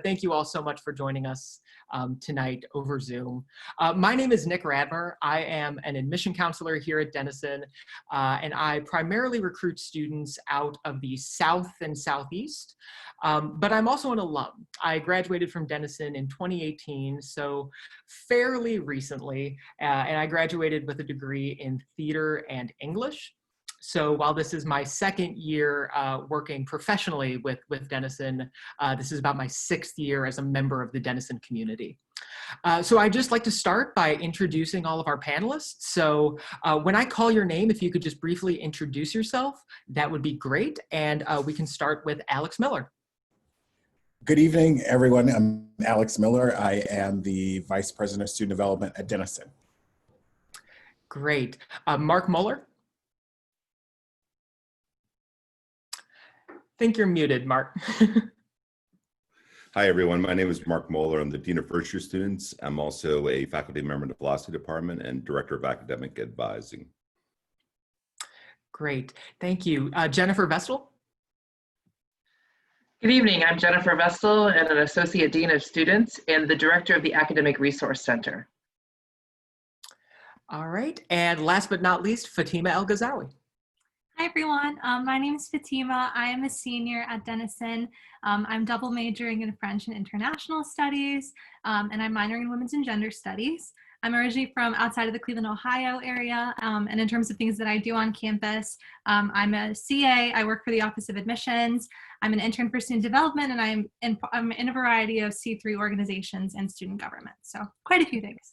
Thank you all so much for joining us tonight over Zoom. My name is Nick Radmer. I am an admission counselor here at Denison, and I primarily recruit students out of the South and Southeast, but I'm also an alum. I graduated from Denison in 2018, so fairly recently, and I graduated with a degree in theater and English. So while this is my second year working professionally with Denison, this is about my 6th year as a member of the Denison community. So I'd just like to start by introducing all of our panelists. So when I call your name, if you could just briefly introduce yourself, that would be great. And we can start with Alex Miller. Good evening, everyone. I'm Alex Miller. I am the Vice President of Student Development at Denison. Great. Mark Muller. I think you're muted, Mark. Hi, everyone. My name is Mark Moeller. I'm the Dean of First Year Students. I'm also a faculty member in the Philosophy Department and Director of Academic Advising. Great. Thank you. Jennifer Vestal. Good evening. I'm Jennifer Vestal and an Associate Dean of Students and the Director of the Academic Resource Center. All right. And last but not least, Fatima El Ghazawi. Hi everyone, my name is Fatima. I am a senior at Denison. I'm double majoring in French and International Studies, and I'm minoring in Women's and Gender Studies. I'm originally from outside of the Cleveland, Ohio area, and in terms of things that I do on campus, I'm a CA, I work for the Office of Admissions, I'm an intern for student development, and I'm in a variety of C3 organizations and student government, so quite a few things.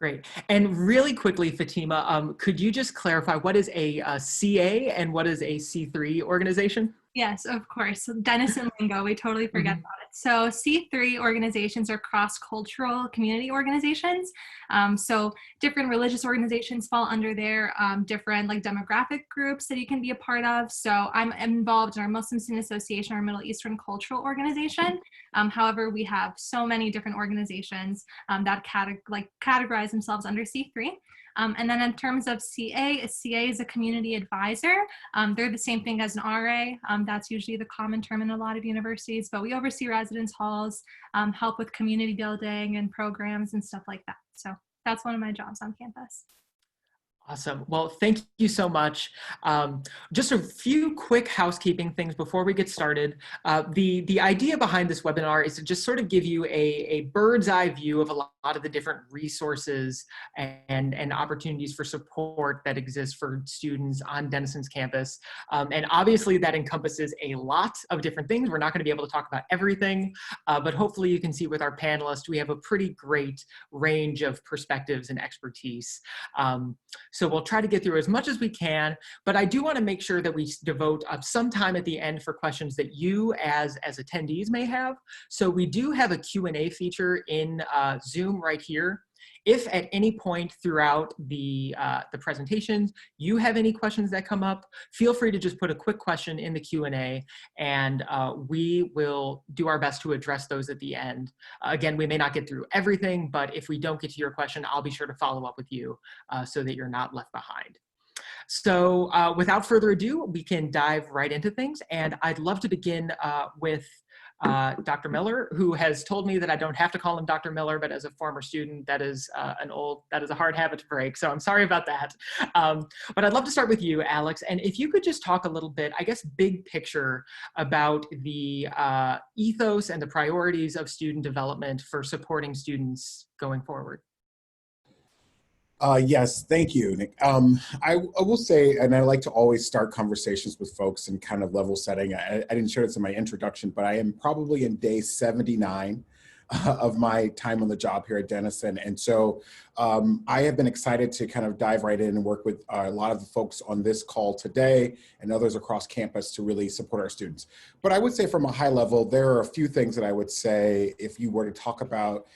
Great. And really quickly, Fatima, could you just clarify what is a CA and what is a C3 organization? Yes, of course. So Denison lingo, we totally forget about it. So C3 organizations are cross-cultural community organizations. So different religious organizations fall under there, different like demographic groups that you can be a part of. So I'm involved in our Muslim Student Association, our Middle Eastern Cultural Organization. However, we have so many different organizations that categorize themselves under C3. And then in terms of CA, a CA is a community advisor. They're the same thing as an RA. That's usually the common term in a lot of universities, but we oversee residence halls, help with community building and programs and stuff like that. So that's one of my jobs on campus. Awesome. Well, thank you so much. Just a few quick housekeeping things before we get started. The idea behind this webinar is to just sort of give you a bird's eye view of a lot of the different resources and opportunities for support that exist for students on Denison's campus. And obviously that encompasses a lot of different things. We're not going to be able to talk about everything, but hopefully you can see with our panelists, we have a pretty great range of perspectives and expertise. So we'll try to get through as much as we can, but I do want to make sure that we devote some time at the end for questions that you as attendees may have. So we do have a Q&A feature in Zoom right here. If at any point throughout the presentations you have any questions that come up, feel free to just put a quick question in the Q&A and we will do our best to address those at the end. Again, we may not get through everything, but if we don't get to your question, I'll be sure to follow up with you so that you're not left behind. So without further ado, we can dive right into things. And I'd love to begin with Dr. Miller, who has told me that I don't have to call him Dr. Miller, but as a former student, that is a hard habit to break. So I'm sorry about that. But I'd love to start with you, Alex. And if you could just talk a little bit, I guess, big picture about the ethos and the priorities of student development for supporting students going forward. Yes, thank you, Nick. I will say, and I like to always start conversations with folks in kind of level setting. I didn't share this in my introduction, but I am probably in day 79 of my time on the job here at Denison. And so I have been excited to kind of dive right in and work with a lot of the folks on this call today and others across campus to really support our students. But I would say from a high level, there are a few things that I would say if you were to talk about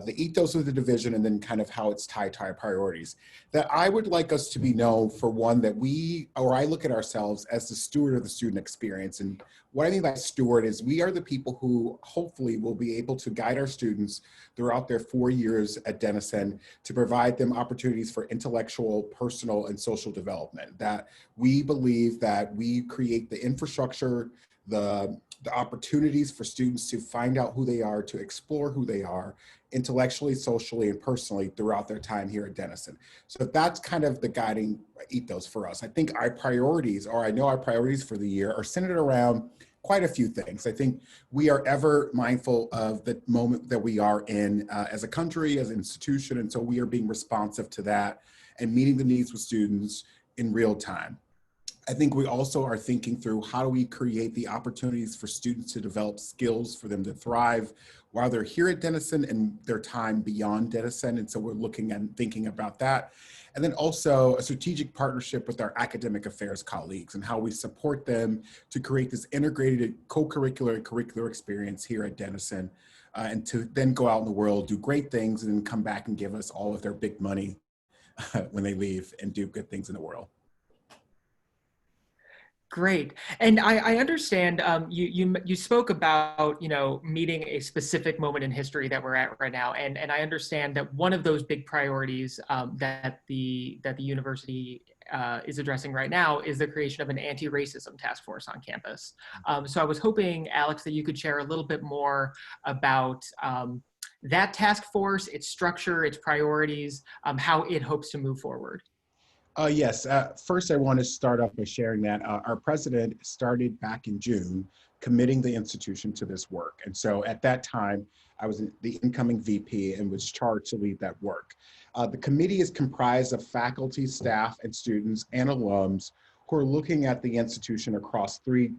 the ethos of the division and then kind of how it's tied to our priorities. That I would like us to be known for one, that I look at ourselves as the steward of the student experience. And what I mean by steward is we are the people who hopefully will be able to guide our students throughout their 4 years at Denison to provide them opportunities for intellectual, personal, and social development. That we believe that we create the infrastructure, the the opportunities for students to find out who they are, to explore who they are intellectually, socially, and personally throughout their time here at Denison. So that's kind of the guiding ethos for us. I think our priorities, or I know our priorities for the year, are centered around quite a few things. I think we are ever mindful of the moment that we are in as a country, as an institution, and so we are being responsive to that and meeting the needs of students in real time. I think we also are thinking through how do we create the opportunities for students to develop skills for them to thrive while they're here at Denison and their time beyond Denison. And so we're looking and thinking about that. And then also a strategic partnership with our academic affairs colleagues and how we support them to create this integrated co-curricular and curricular experience here at Denison and to then go out in the world, do great things, and then come back and give us all of their big money when they leave and do good things in the world. Great. And I understand you spoke about, meeting a specific moment in history that we're at right now. And I understand that one of those big priorities that the university is addressing right now is the creation of an anti-racism task force on campus. So I was hoping, Alex, that you could share a little bit more about that task force, its structure, its priorities, how it hopes to move forward. Yes, first I want to start off by sharing that our president started back in June committing the institution to this work. And so at that time, I was the incoming VP and was charged to lead that work. The committee is comprised of faculty, staff, and students and alums who are looking at the institution across three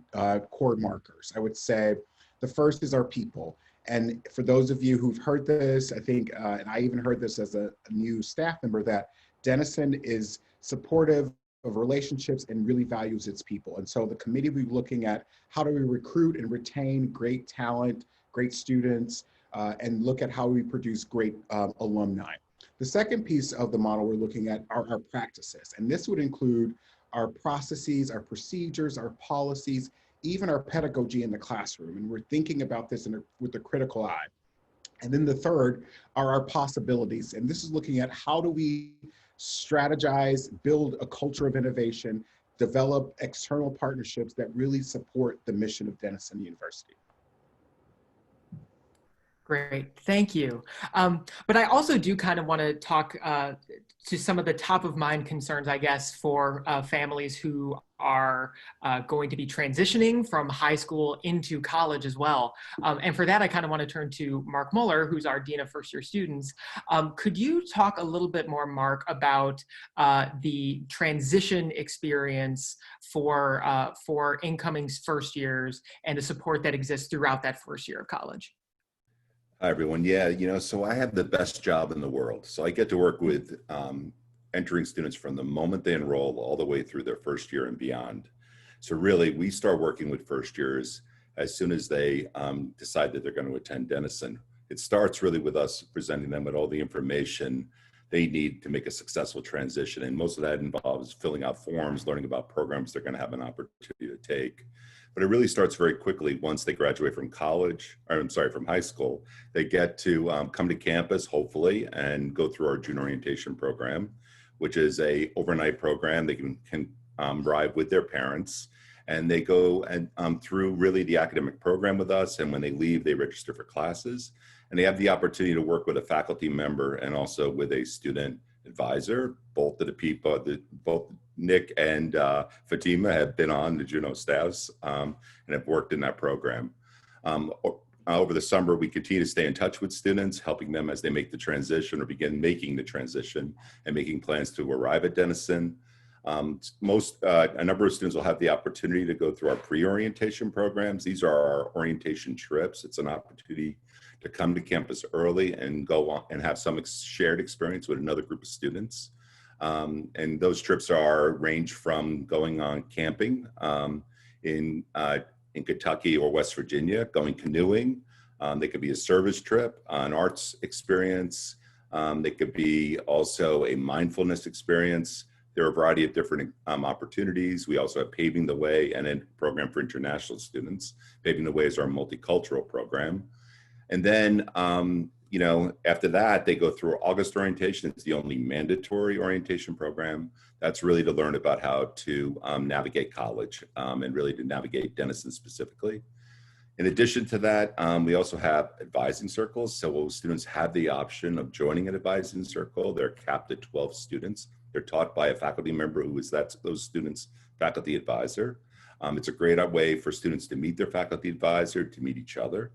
core markers. I would say the first is our people. And for those of you who've heard this, I think, and I even heard this as a new staff member, that Denison is supportive of relationships and really values its people. And so the committee will be looking at how do we recruit and retain great talent, great students, and look at how we produce great alumni. The second piece of the model we're looking at are our practices. And this would include our processes, our procedures, our policies, even our pedagogy in the classroom. And we're thinking about this with a critical eye. And then the third are our possibilities. And this is looking at how do we strategize, build a culture of innovation, develop external partnerships that really support the mission of Denison University. Great, thank you. But I also do kind of want to talk to some of the top of mind concerns, I guess, for families who are going to be transitioning from high school into college as well. And for that, I kind of want to turn to Mark Muller, who's our Dean of First Year Students. Could you talk a little bit more, Mark, about the transition experience for incoming first years and the support that exists throughout that first year of college? Hi, everyone. Yeah, so I have the best job in the world. So I get to work with entering students from the moment they enroll all the way through their first year and beyond. So really, we start working with first years as soon as they decide that they're going to attend Denison. It starts really with us presenting them with all the information they need to make a successful transition. And most of that involves filling out forms, learning about programs they're going to have an opportunity to take. But it really starts very quickly once they graduate from from high school. They get to come to campus, hopefully, and go through our June orientation program, which is a overnight program. They can ride with their parents, and they go and through really the academic program with us. And when they leave, they register for classes, and they have the opportunity to work with a faculty member and also with a student advisor. Both of the people, both Nick and Fatima have been on the Juno staffs and have worked in that program. Over the summer, we continue to stay in touch with students, helping them as they make the transition or begin making the transition and making plans to arrive at Denison. A number of students will have the opportunity to go through our pre-orientation programs. These are our orientation trips. It's an opportunity to come to campus early and go on and have some shared experience with another group of students. And those trips range from going on camping in Kentucky or West Virginia, going canoeing. They could be a service trip, an arts experience. They could be also a mindfulness experience. There are a variety of different opportunities. We also have Paving the Way and a program for international students. Paving the Way is our multicultural program. And then, after that, they go through August orientation. It's the only mandatory orientation program. That's really to learn about how to navigate college and really to navigate Denison specifically. In addition to that, we also have advising circles. So students have the option of joining an advising circle. They're capped at 12 students. They're taught by a faculty member who is those students' faculty advisor. It's a great way for students to meet their faculty advisor, to meet each other,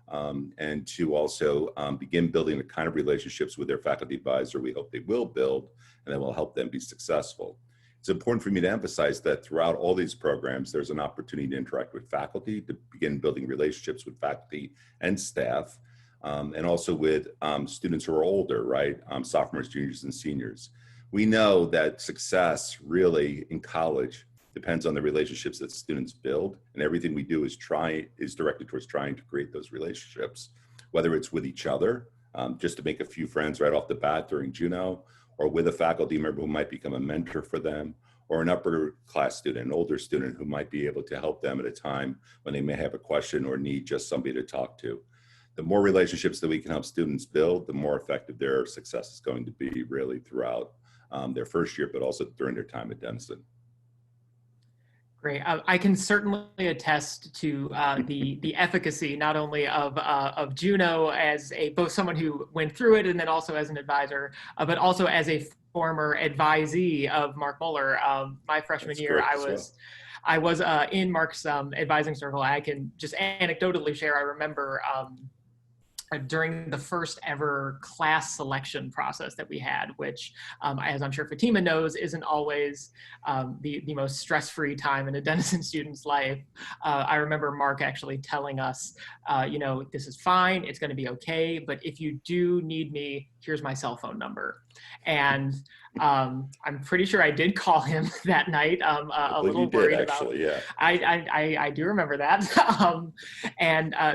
and to also begin building the kind of relationships with their faculty advisor we hope they will build, and that will help them be successful. It's important for me to emphasize that throughout all these programs, there's an opportunity to interact with faculty, to begin building relationships with faculty and staff, and also with students who are older, right? Sophomores, juniors, and seniors. We know that success really in college depends on the relationships that students build, and everything we do is directed towards trying to create those relationships, whether it's with each other, just to make a few friends right off the bat during Juno, or with a faculty member who might become a mentor for them, or an upper class student, an older student who might be able to help them at a time when they may have a question or need just somebody to talk to. The more relationships that we can help students build, the more effective their success is going to be really throughout their first year, but also during their time at Denison. Great. I can certainly attest to the efficacy not only of Juno as both someone who went through it and then also as an advisor, but also as a former advisee of Mark Muller. My freshman year, I was in Mark's advising circle. I can just anecdotally share. I remember during the first ever class selection process that we had, which, as I'm sure Fatima knows, isn't always the most stress-free time in a Denison student's life. I remember Mark actually telling us, this is fine, it's gonna be okay, but if you do need me, here's my cell phone number. And I'm pretty sure I did call him that night. A little worried about. Yeah. I do remember that.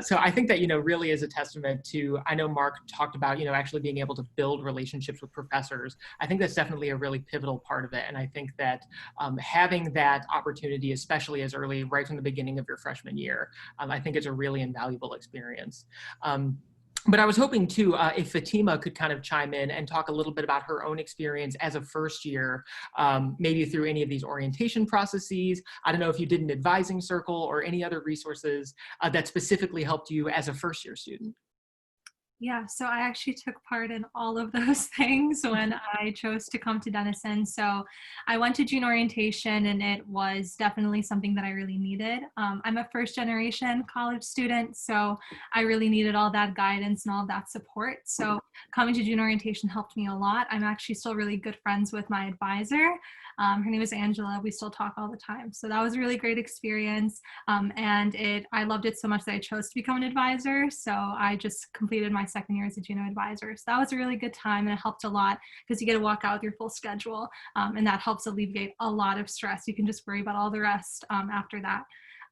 So I think that really is a testament to. I know Mark talked about actually being able to build relationships with professors. I think that's definitely a really pivotal part of it, and I think that having that opportunity, especially as early right from the beginning of your freshman year, I think it's a really invaluable experience. But I was hoping too, if Fatima could kind of chime in and talk a little bit about her own experience as a first year, maybe through any of these orientation processes. I don't know if you did an advising circle or any other resources that specifically helped you as a first year student. Yeah, so I actually took part in all of those things when I chose to come to Denison. So I went to June orientation, and it was definitely something that I really needed. I'm a first generation college student, so I really needed all that guidance and all that support. So coming to June orientation helped me a lot. I'm actually still really good friends with my advisor. Her name is Angela. We still talk all the time. So that was a really great experience. And I loved it so much that I chose to become an advisor. So I just completed my second year as a Juno advisor. So that was a really good time, and it helped a lot because you get to walk out with your full schedule, and that helps alleviate a lot of stress. You can just worry about all the rest after that.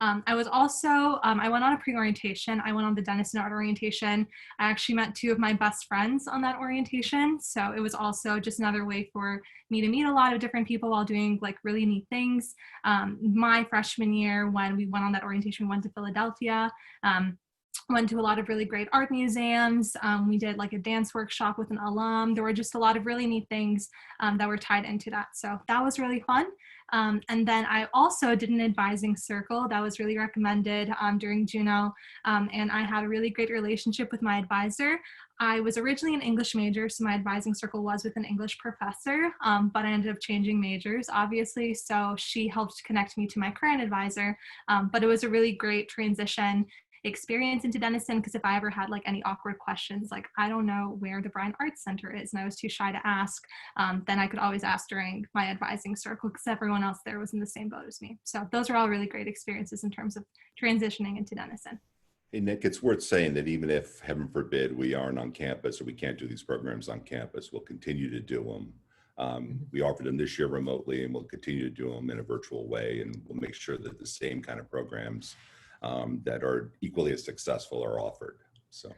I was also, I went on a pre-orientation. I went on the Denison Art Orientation. I actually met two of my best friends on that orientation. So it was also just another way for me to meet a lot of different people while doing like really neat things. My freshman year, when we went on that orientation, we went to Philadelphia. Went to a lot of really great art museums. We did like a dance workshop with an alum. There were just a lot of really neat things that were tied into that. So that was really fun. And then I also did an advising circle that was really recommended during Juno. And I had a really great relationship with my advisor. I was originally an English major, so my advising circle was with an English professor, but I ended up changing majors, obviously. So she helped connect me to my current advisor. But it was a really great transition experience into Denison, because if I ever had like any awkward questions, like I don't know where the Bryan Arts Center is and I was too shy to ask, then I could always ask during my advising circle because everyone else there was in the same boat as me. So those are all really great experiences in terms of transitioning into Denison. Hey, Nick, it's worth saying that even if, heaven forbid, we aren't on campus or we can't do these programs on campus, we'll continue to do them. We offered them this year remotely, and we'll continue to do them in a virtual way, and we'll make sure that the same kind of programs that are equally as successful are offered. So.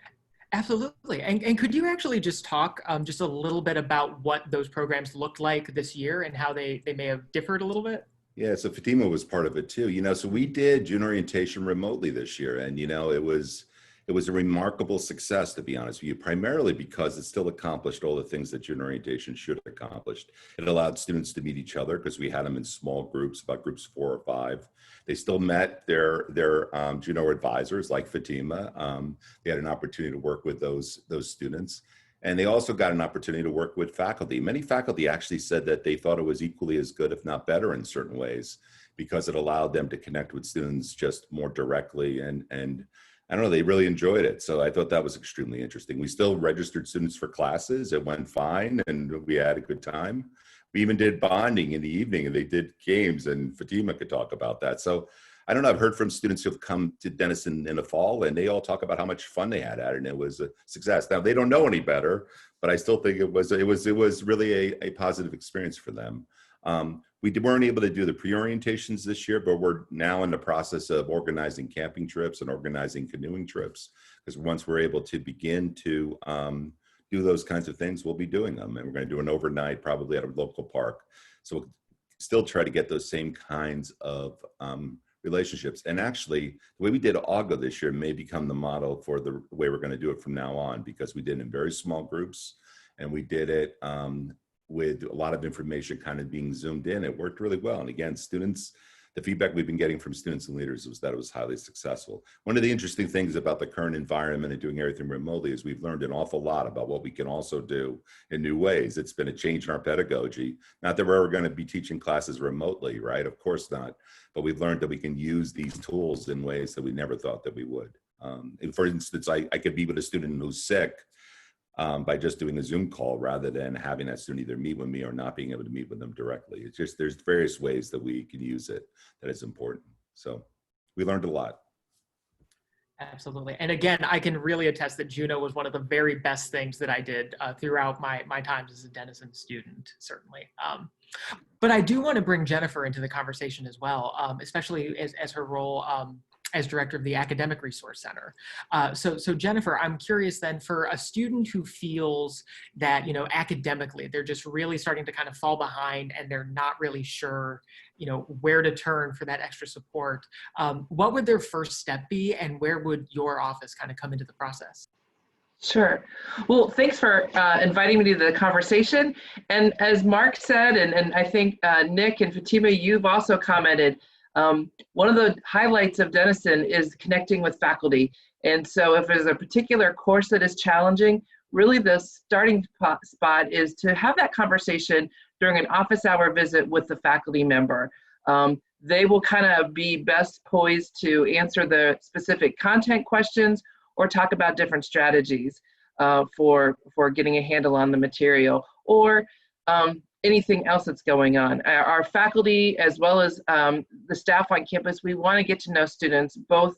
Absolutely. And could you actually just talk just a little bit about what those programs looked like this year and how they may have differed a little bit? Yeah, so Fatima was part of it too. So we did June orientation remotely this year, and it was It was a remarkable success, to be honest with you, primarily because it still accomplished all the things that junior orientation should have accomplished. It allowed students to meet each other because we had them in small groups, about groups 4 or 5. They still met their junior advisors like Fatima. They had an opportunity to work with those students. And they also got an opportunity to work with faculty. Many faculty actually said that they thought it was equally as good, if not better in certain ways, because it allowed them to connect with students just more directly, and I don't know, they really enjoyed it. So I thought that was extremely interesting. We still registered students for classes. It went fine and we had a good time. We even did bonding in the evening and they did games, and Fatima could talk about that. So I don't know, I've heard from students who have come to Denison in the fall and they all talk about how much fun they had at it, and it was a success. Now they don't know any better, but I still think it was really a positive experience for them. We weren't able to do the pre-orientations this year, but we're now in the process of organizing camping trips and organizing canoeing trips, because once we're able to begin to do those kinds of things, we'll be doing them. And we're going to do an overnight probably at a local park. So we'll still try to get those same kinds of relationships. And actually, the way we did Auga this year may become the model for the way we're going to do it from now on, because we did it in very small groups and we did it with a lot of information kind of being zoomed in. It worked really well. And again, students, the feedback we've been getting from students and leaders was that it was highly successful. One of the interesting things about the current environment and doing everything remotely is we've learned an awful lot about what we can also do in new ways. It's been a change in our pedagogy. Not that we're ever going to be teaching classes remotely, right? Of course not. But we've learned that we can use these tools in ways that we never thought that we would. And for instance, I could be with a student who's sick by just doing a Zoom call rather than having that student either meet with me or not being able to meet with them directly. It's just, there's various ways that we can use it that is important. So we learned a lot. Absolutely. And again, I can really attest that Juno was one of the very best things that I did throughout my times as a Denison student, certainly. But I do want to bring Jennifer into the conversation as well, especially as her role as director of the Academic Resource Center. So Jennifer, I'm curious then, for a student who feels that, academically, they're just really starting to kind of fall behind and they're not really sure, where to turn for that extra support, what would their first step be, and where would your office kind of come into the process? Sure. Well, thanks for inviting me to the conversation. And as Mark said, and I think Nick and Fatima, you've also commented, one of the highlights of Denison is connecting with faculty. And so if there's a particular course that is challenging, really the starting spot is to have that conversation during an office hour visit with the faculty member. They will kind of be best poised to answer the specific content questions or talk about different strategies for getting a handle on the material, or anything else that's going on. Our faculty, as well as the staff on campus, we want to get to know students both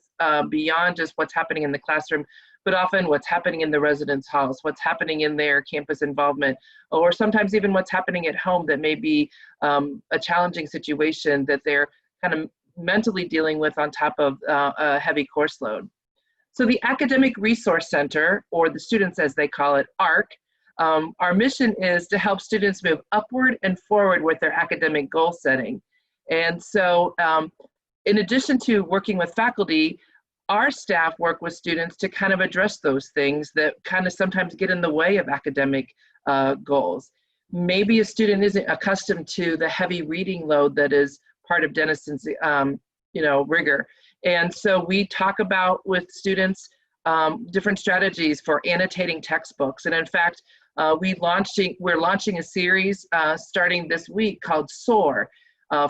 beyond just what's happening in the classroom, but often what's happening in the residence halls, what's happening in their campus involvement, or sometimes even what's happening at home that may be a challenging situation that they're kind of mentally dealing with on top of a heavy course load. So the Academic Resource Center, or the students as they call it, ARC, our mission is to help students move upward and forward with their academic goal setting. And so in addition to working with faculty, our staff work with students to kind of address those things that kind of sometimes get in the way of academic goals. Maybe a student isn't accustomed to the heavy reading load that is part of Denison's rigor. And so we talk about with students different strategies for annotating textbooks. And in fact, we're launching a series starting this week called SOAR,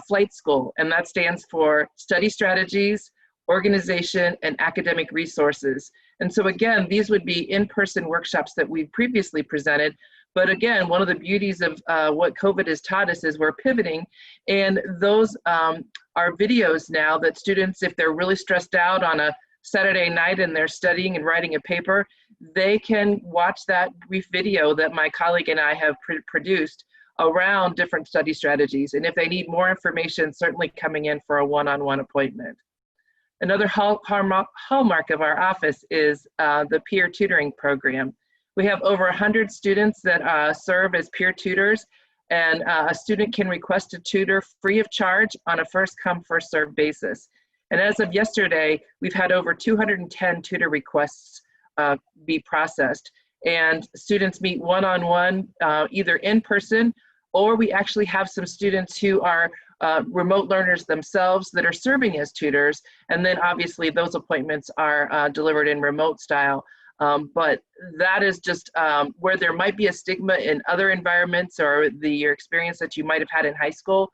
Flight School, and that stands for Study Strategies, Organization, and Academic Resources. And so again, these would be in-person workshops that we've previously presented. But again, one of the beauties of what COVID has taught us is we're pivoting, and those are videos now that students, if they're really stressed out on a Saturday night and they're studying and writing a paper, they can watch that brief video that my colleague and I have produced around different study strategies. And if they need more information, certainly coming in for a one-on-one appointment. Another hallmark of our office is the peer tutoring program. We have over 100 students that serve as peer tutors, and a student can request a tutor free of charge on a first come, first served basis. And as of yesterday, we've had over 210 tutor requests be processed. And students meet one-on-one, either in person, or we actually have some students who are remote learners themselves that are serving as tutors. And then obviously those appointments are delivered in remote style. But that is just where there might be a stigma in other environments or your experience that you might have had in high school.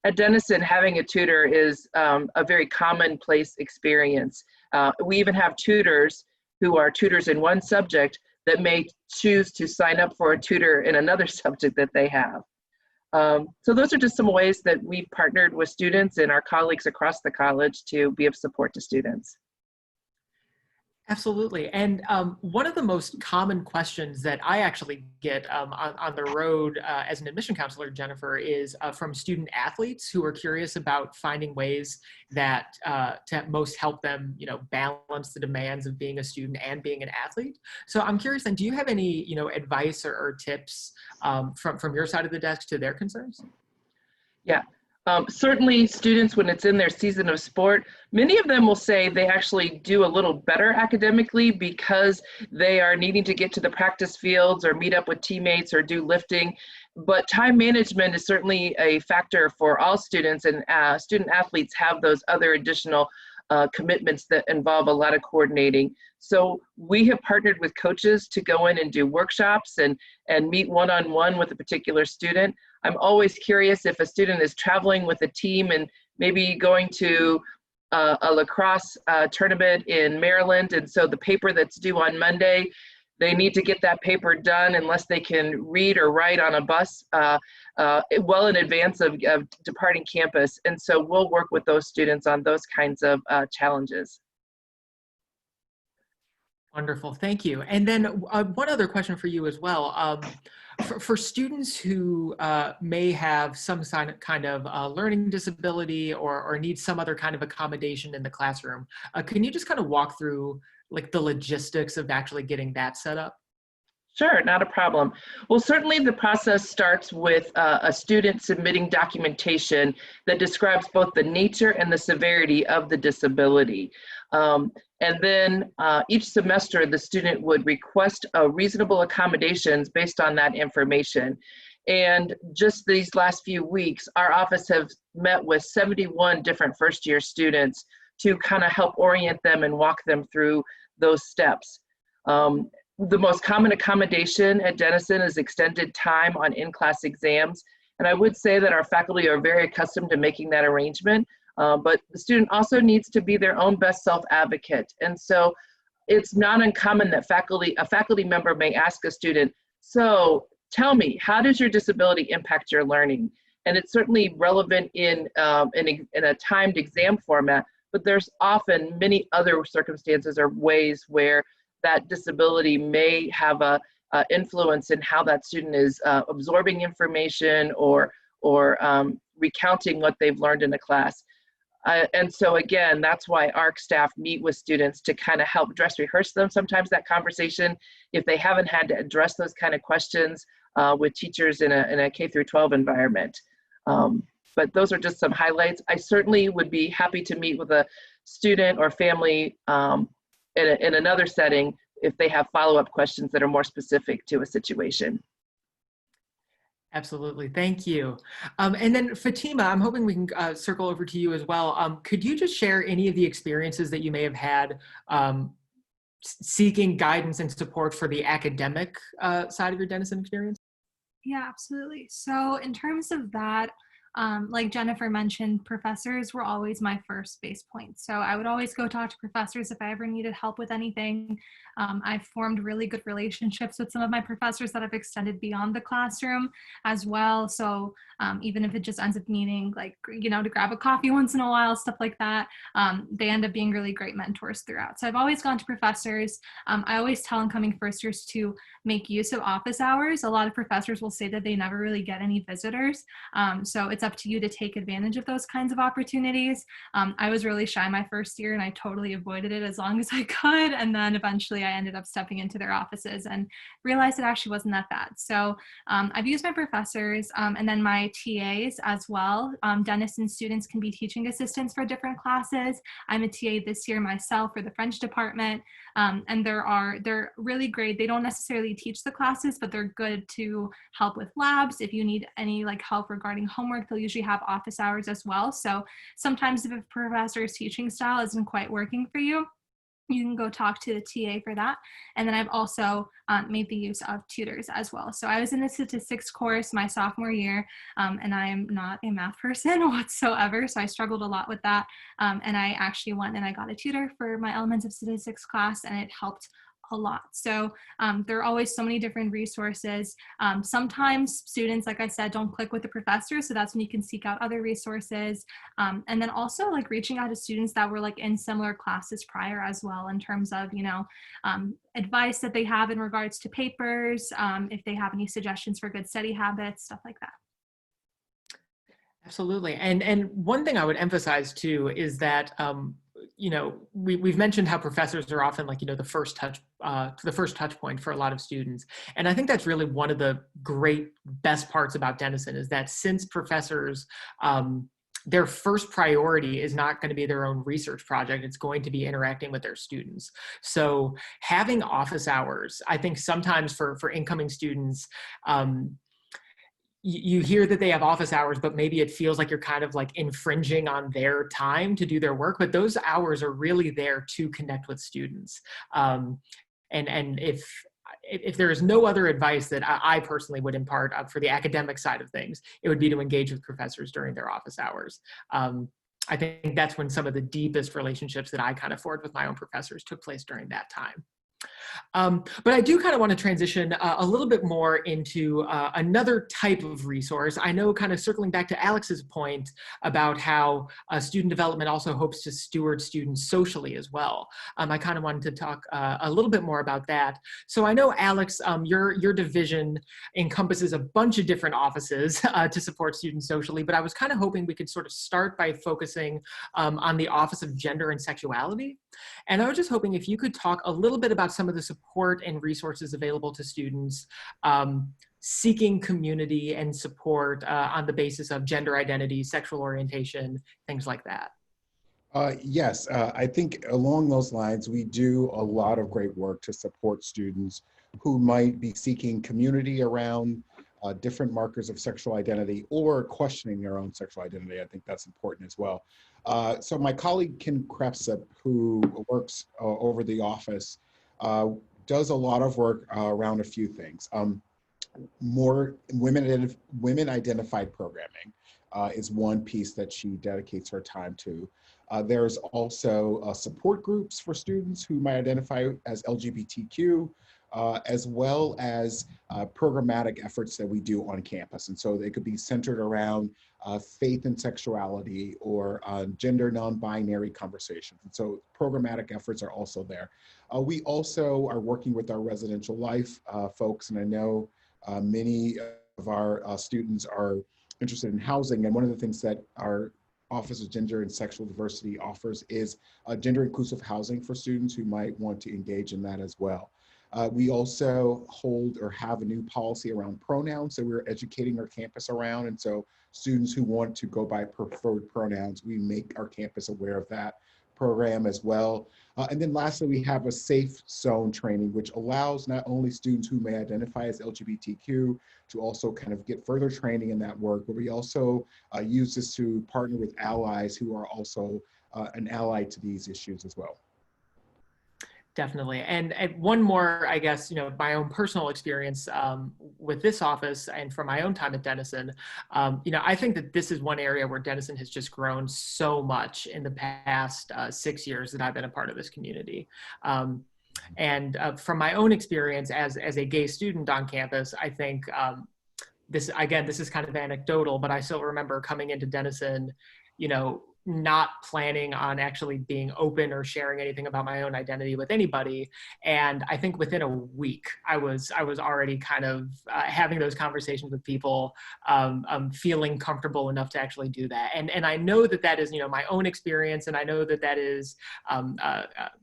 At Denison, having a tutor is a very commonplace experience. We even have tutors who are tutors in one subject that may choose to sign up for a tutor in another subject that they have. So those are just some ways that we've partnered with students and our colleagues across the college to be of support to students. Absolutely. And one of the most common questions that I actually get on the road as an admission counselor, Jennifer, is from student athletes who are curious about finding ways that to most help them, balance the demands of being a student and being an athlete. So I'm curious then, do you have any, advice or tips from your side of the desk to their concerns? Yeah. Certainly students, when it's in their season of sport, many of them will say they actually do a little better academically because they are needing to get to the practice fields or meet up with teammates or do lifting. But time management is certainly a factor for all students, and student athletes have those other additional commitments that involve a lot of coordinating. So we have partnered with coaches to go in and do workshops and meet one-on-one with a particular student. I'm always curious if a student is traveling with a team and maybe going to a lacrosse tournament in Maryland, and so the paper that's due on Monday, they need to get that paper done unless they can read or write on a bus well in advance of departing campus. And so we'll work with those students on those kinds of challenges. Wonderful, thank you. And then one other question for you as well. For students who may have some kind of learning disability or need some other kind of accommodation in the classroom, can you just kind of walk through like the logistics of actually getting that set up? Sure, not a problem. Well, certainly the process starts with a student submitting documentation that describes both the nature and the severity of the disability. And then each semester, the student would request reasonable accommodations based on that information. And just these last few weeks, our office has met with 71 different first-year students to kind of help orient them and walk them through those steps. The most common accommodation at Denison is extended time on in-class exams. And I would say that our faculty are very accustomed to making that arrangement, but the student also needs to be their own best self-advocate. And so it's not uncommon that a faculty member may ask a student, so tell me, how does your disability impact your learning? And it's certainly relevant in a timed exam format, but there's often many other circumstances or ways where that disability may have a influence in how that student is absorbing information or recounting what they've learned in a class. And so again, that's why ARC staff meet with students to kind of help dress rehearse them sometimes that conversation if they haven't had to address those kind of questions with teachers in a K through 12 environment. But those are just some highlights. I certainly would be happy to meet with a student or family in another setting if they have follow-up questions that are more specific to a situation. Absolutely, thank you. And then Fatima, I'm hoping we can circle over to you as well. Could you just share any of the experiences that you may have had seeking guidance and support for the academic side of your Denison experience? Yeah, absolutely. So in terms of that, like Jennifer mentioned, professors were always my first base point. So I would always go talk to professors if I ever needed help with anything. I've formed really good relationships with some of my professors that have extended beyond the classroom as well. So even if it just ends up meaning like, to grab a coffee once in a while, stuff like that, they end up being really great mentors throughout. So I've always gone to professors. I always tell incoming first years to make use of office hours. A lot of professors will say that they never really get any visitors. So it's it's up to you to take advantage of those kinds of opportunities. I was really shy my first year and I totally avoided it as long as I could. And then eventually I ended up stepping into their offices and realized it actually wasn't that bad. So I've used my professors and then my TAs as well. Denison students can be teaching assistants for different classes. I'm a TA this year myself for the French department. And they're really great. They don't necessarily teach the classes, but they're good to help with labs. If you need any like help regarding homework, they'll usually have office hours as well. So sometimes if a professor's teaching style isn't quite working for you, you can go talk to the TA for that. And then I've also made the use of tutors as well. So I was in the statistics course my sophomore year, and I am not a math person whatsoever. So I struggled a lot with that. And I actually went and I got a tutor for my elements of statistics class, and it helped a lot. So there are always so many different resources. Sometimes students, like I said, don't click with the professor. So that's when you can seek out other resources. And then also like reaching out to students that were like in similar classes prior as well, in terms of, you know, advice that they have in regards to papers, if they have any suggestions for good study habits, stuff like that. Absolutely. And one thing I would emphasize too is that you know, we've mentioned how professors are often like, you know, the first touch point for a lot of students. And I think that's really one of the great best parts about Denison is that since professors, their first priority is not going to be their own research project. It's going to be interacting with their students. So having office hours, I think sometimes for incoming students, you hear that they have office hours, but maybe it feels like you're kind of like infringing on their time to do their work, but those hours are really there to connect with students. And if there is no other advice that I personally would impart for the academic side of things, it would be to engage with professors during their office hours. I think that's when some of the deepest relationships that I kind of forged with my own professors took place during that time. But I do kind of want to transition a little bit more into another type of resource. I know, kind of circling back to Alex's point about how student development also hopes to steward students socially as well. I kind of wanted to talk a little bit more about that. So I know, Alex, your division encompasses a bunch of different offices to support students socially, but I was kind of hoping we could sort of start by focusing on the Office of Gender and Sexuality. And I was just hoping if you could talk a little bit about some of the support and resources available to students seeking community and support on the basis of gender identity, sexual orientation, things like that. Yes, I think along those lines, we do a lot of great work to support students who might be seeking community around different markers of sexual identity or questioning their own sexual identity. I think that's important as well. So my colleague, Kim Krebsup, who works over the office, does a lot of work around a few things. More women identified programming is one piece that she dedicates her time to. There's also support groups for students who might identify as LGBTQ, as well as programmatic efforts that we do on campus. And so they could be centered around faith and sexuality or gender non-binary conversations. And so programmatic efforts are also there. We also are working with our residential life folks, and I know many of our students are interested in housing. And one of the things that our Office of Gender and Sexual Diversity offers is gender inclusive housing for students who might want to engage in that as well. We also hold or have a new policy around pronouns that we're educating our campus around. And so students who want to go by preferred pronouns, we make our campus aware of that program as well. And then lastly, we have a safe zone training, which allows not only students who may identify as LGBTQ to also kind of get further training in that work, but we also use this to partner with allies who are also an ally to these issues as well. Definitely. And one more, I guess, you know, my own personal experience with this office and from my own time at Denison, you know, I think that this is one area where Denison has just grown so much in the past 6 years that I've been a part of this community. And from my own experience as a gay student on campus, I think this is kind of anecdotal, but I still remember coming into Denison, you know, not planning on actually being open or sharing anything about my own identity with anybody. And I think within a week, I was already kind of having those conversations with people, feeling comfortable enough to actually do that. And I know that that is, my own experience, and I know that that is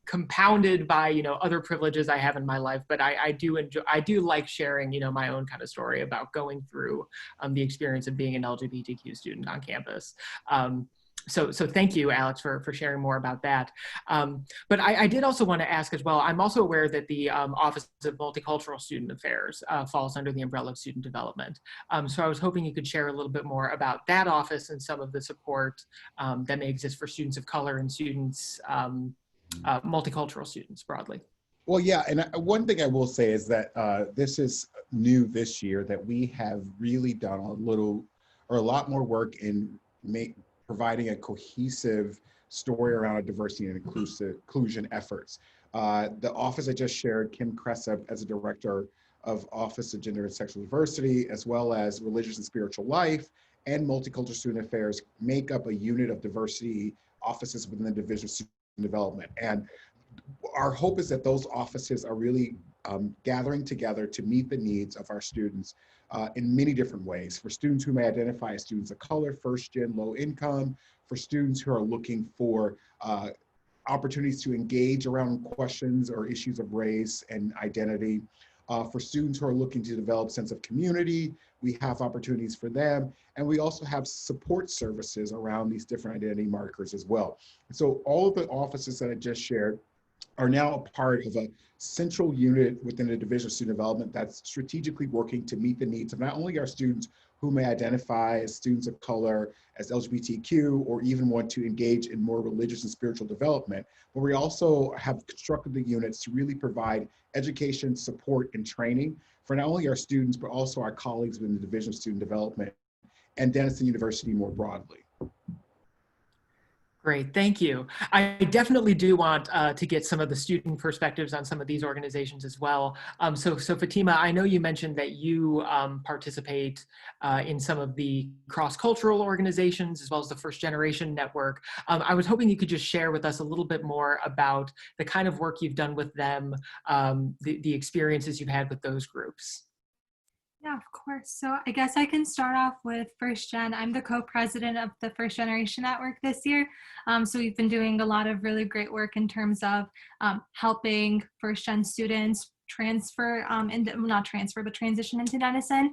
compounded by, other privileges I have in my life. But I do like sharing, my own kind of story about going through the experience of being an LGBTQ student on campus. So thank you, Alex, for sharing more about that. But I did also want to ask as well, I'm also aware that the Office of Multicultural Student Affairs falls under the umbrella of student development. So I was hoping you could share a little bit more about that office and some of the support that may exist for students of color and students, multicultural students broadly. Well, yeah, and one thing I will say is that this is new this year, that we have really done a lot more work in providing a cohesive story around diversity and inclusion efforts. The office I just shared, Kim Cressup, as a director of Office of Gender and Sexual Diversity, as well as Religious and Spiritual Life and Multicultural Student Affairs, make up a unit of diversity offices within the Division of Student Development. And our hope is that those offices are really gathering together to meet the needs of our students in many different ways. For students who may identify as students of color, first gen, low income, for students who are looking for opportunities to engage around questions or issues of race and identity. For students who are looking to develop a sense of community, we have opportunities for them. And we also have support services around these different identity markers as well. And so all of the offices that I just shared are now a part of a central unit within the Division of Student Development that's strategically working to meet the needs of not only our students who may identify as students of color, as LGBTQ, or even want to engage in more religious and spiritual development, but we also have constructed the units to really provide education, support, and training for not only our students, but also our colleagues within the Division of Student Development and Denison University more broadly. Great, thank you. I definitely do want to get some of the student perspectives on some of these organizations as well. So Fatima, I know you mentioned that you participate in some of the cross-cultural organizations as well as the First Generation Network. I was hoping you could just share with us a little bit more about the kind of work you've done with them, the experiences you've had with those groups. Yeah, of course. So I guess I can start off with First Gen. I'm the co-president of the First Generation Network this year. So we've been doing a lot of really great work in terms of helping First Gen students transition into Denison.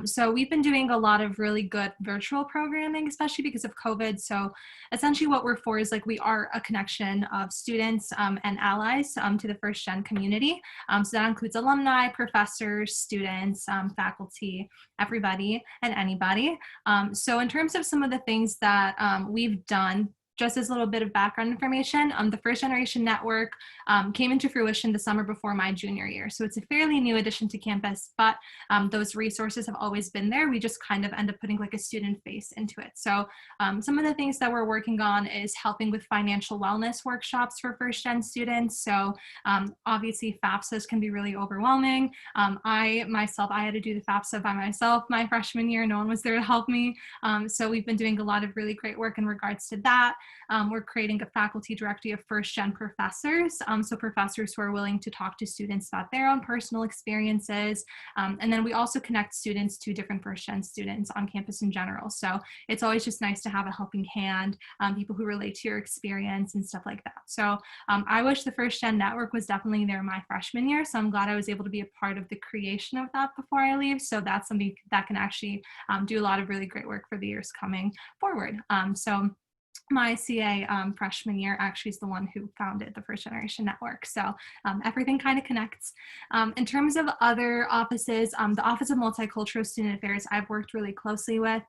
So we've been doing a lot of really good virtual programming, especially because of COVID. So essentially what we're for is we are a connection of students and allies to the First Gen community. So that includes alumni, professors, students, faculty, everybody and anybody. So in terms of some of the things that we've done, just as a little bit of background information, the First Generation Network came into fruition the summer before my junior year. So it's a fairly new addition to campus, but those resources have always been there. We just kind of end up putting a student face into it. So some of the things that we're working on is helping with financial wellness workshops for First Gen students. So obviously FAFSAs can be really overwhelming. I had to do the FAFSA by myself my freshman year. No one was there to help me. So we've been doing a lot of really great work in regards to that. We're creating a faculty directory of First Gen professors, so professors who are willing to talk to students about their own personal experiences. And then we also connect students to different First Gen students on campus in general. So it's always just nice to have a helping hand, people who relate to your experience and stuff like that. So I wish the First Gen Network was definitely there my freshman year. So I'm glad I was able to be a part of the creation of that before I leave. So that's something that can actually do a lot of really great work for the years coming forward. So my CA freshman year actually is the one who founded the First Generation Network. So everything kind of connects. In terms of other offices, the Office of Multicultural Student Affairs, I've worked really closely with.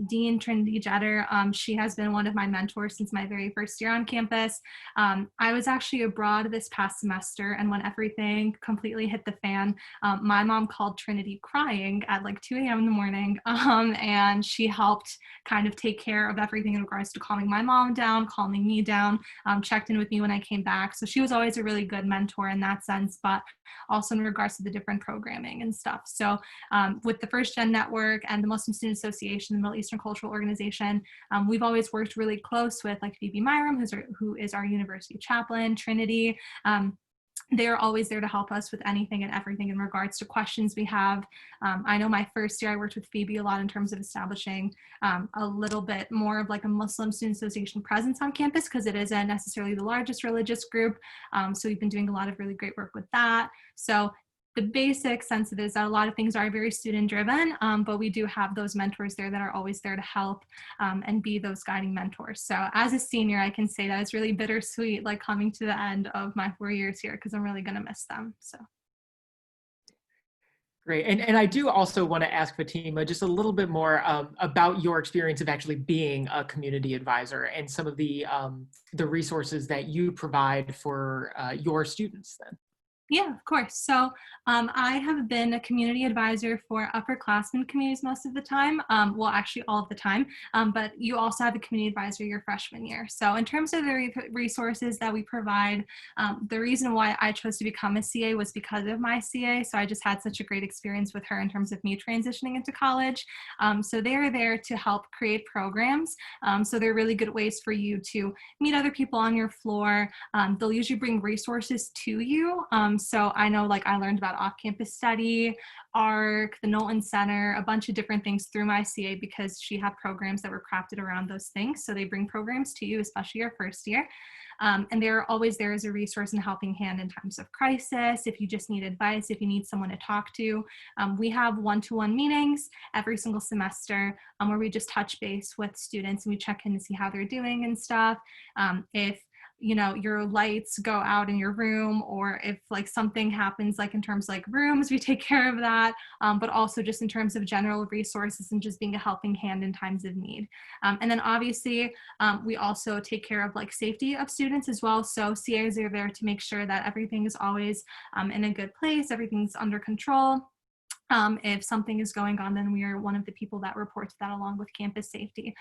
Dean Trinity Jetter, she has been one of my mentors since my very first year on campus. I was actually abroad this past semester, and when everything completely hit the fan, my mom called Trinity crying at 2 a.m. in the morning, and she helped kind of take care of everything in regards to calming my mom down, calming me down, checked in with me when I came back. So she was always a really good mentor in that sense, but also in regards to the different programming and stuff. So with the First Gen Network and the Muslim Student Association, the Middle Eastern Cultural Organization, we've always worked really close with like Phoebe Myram, who is our university chaplain, Trinity. They're always there to help us with anything and everything in regards to questions we have. I know my first year I worked with Phoebe a lot in terms of establishing a little bit more of like a Muslim Student Association presence on campus, because it isn't necessarily the largest religious group. So we've been doing a lot of really great work with that. So the basic sense of it is that a lot of things are very student driven, but we do have those mentors there that are always there to help and be those guiding mentors. So as a senior, I can say that it's really bittersweet, like coming to the end of my 4 years here, because I'm really going to miss them. So. Great. And I do also want to ask Fatima just a little bit more about your experience of actually being a community advisor and some of the resources that you provide for your students then. Yeah, of course. So I have been a community advisor for upperclassmen communities most of the time. Well, actually all of the time, but you also have a community advisor your freshman year. So in terms of the resources that we provide, the reason why I chose to become a CA was because of my CA. So I just had such a great experience with her in terms of me transitioning into college. So they're there to help create programs. So they're really good ways for you to meet other people on your floor. They'll usually bring resources to you. So I know like I learned about off-campus study, ARC, the Knowlton Center, a bunch of different things through my CA because she had programs that were crafted around those things. So they bring programs to you, especially your first year. And they're always there as a resource and helping hand in times of crisis. If you just need advice, if you need someone to talk to, we have one-to-one meetings every single semester where we just touch base with students and we check in to see how they're doing and stuff. If you know, your lights go out in your room, or if like something happens, like in terms of like rooms, we take care of that, but also just in terms of general resources and just being a helping hand in times of need. And then obviously, we also take care of like safety of students as well. So CAs are there to make sure that everything is always in a good place, everything's under control. If something is going on, then we are one of the people that reports that along with campus safety.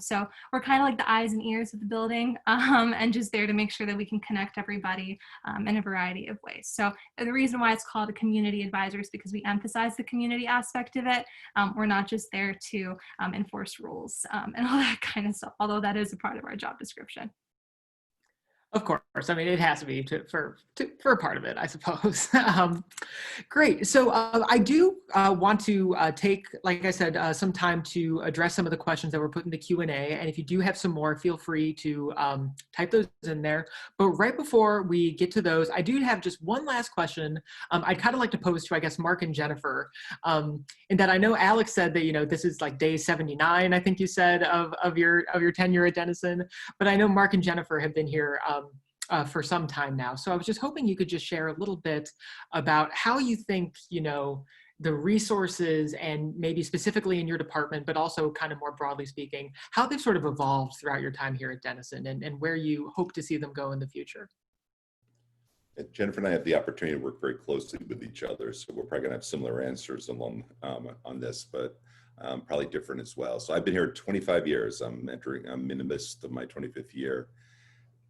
So we're kind of like the eyes and ears of the building and just there to make sure that we can connect everybody in a variety of ways. So the reason why it's called a community advisor is because we emphasize the community aspect of it. We're not just there to enforce rules and all that kind of stuff, although that is a part of our job description. Of course. I mean, it has to be for a part of it, I suppose. Great. So I do want to take, like I said, some time to address some of the questions that were put in the Q&A. And if you do have some more, feel free to type those in there. But right before we get to those, I do have just one last question I'd kind of like to pose to, I guess, Mark and Jennifer. In that I know Alex said that, you know, this is like day 79, I think you said, of your tenure at Denison. But I know Mark and Jennifer have been here for some time now. So I was just hoping you could just share a little bit about how you think, you know, the resources and maybe specifically in your department, but also kind of more broadly speaking, how they've sort of evolved throughout your time here at Denison and where you hope to see them go in the future. Jennifer and I have the opportunity to work very closely with each other, so we're probably going to have similar answers along on this, but probably different as well. So I've been here 25 years. I'm in the midst of my 25th year.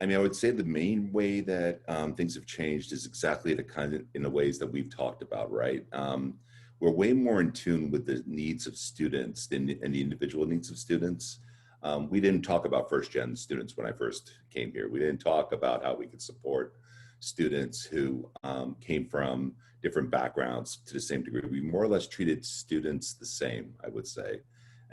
I mean, I would say the main way that things have changed is exactly the kind of in the ways that we've talked about, right? We're way more in tune with the needs of students and the individual needs of students. We didn't talk about first-gen students when I first came here. We didn't talk about how we could support students who came from different backgrounds to the same degree. We more or less treated students the same, I would say.